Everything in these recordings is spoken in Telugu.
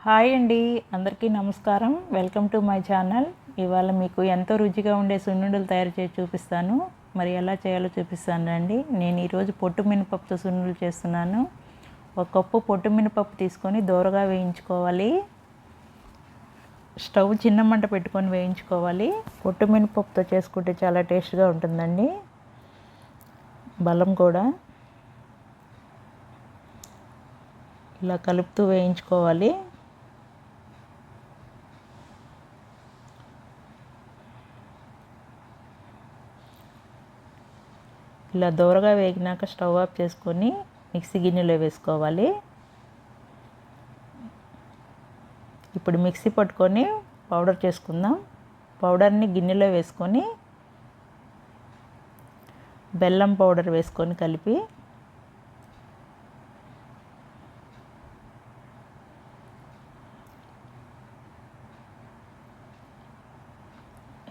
హాయ్ అండి, అందరికీ నమస్కారం. Welcome to my channel. ఇవాళ మీకు ఎంతో రుచిగా ఉండే సున్నుండలు తయారు చేసి చూపిస్తాను. మరి ఎలా చేయాలో చూపిస్తాను రండి. నేను ఈరోజు పొట్టు మినపప్పుతో సున్నుండలు చేస్తున్నాను. ఒక కప్పు పొట్టు మినపప్పు తీసుకొని దోరగా వేయించుకోవాలి. స్టవ్ చిన్న మంట పెట్టుకొని వేయించుకోవాలి. పొట్టు మినపప్పుతో చేసుకుంటే చాలా టేస్ట్గా ఉంటుందండి, బలం కూడా. ఇలా కలుపుతూ వేయించుకోవాలి. ఇలా దోరగా వేగినాక స్టవ్ ఆఫ్ చేసుకొని మిక్సీ గిన్నెలో వేసుకోవాలి. ఇప్పుడు మిక్సీ పట్టుకొని పౌడర్ చేసుకుందాం. పౌడర్ని గిన్నెలో వేసుకొని బెల్లం పౌడర్ వేసుకొని కలిపి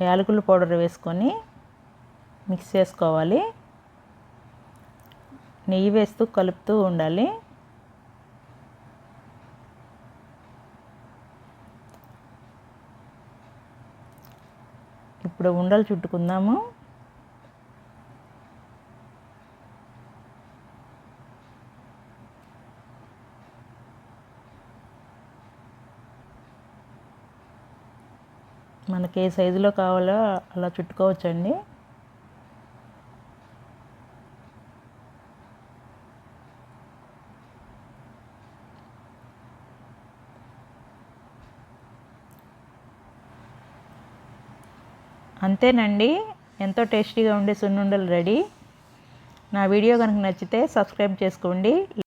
యాలకుల పౌడర్ వేసుకొని మిక్స్ చేసుకోవాలి. నెయ్యి వేస్తూ కలుపుతూ ఉండాలి. ఇప్పుడు ఉండలు చుట్టుకుందాము. మనకి ఏ సైజులో కావాలో అలా చుట్టుకోవచ్చండి. అంతేనండి, ఎంతో టేస్టీగా ఉండే సున్నుండలు రెడీ. నా వీడియో కనుక నచ్చితే సబ్స్క్రైబ్ చేసుకోండి.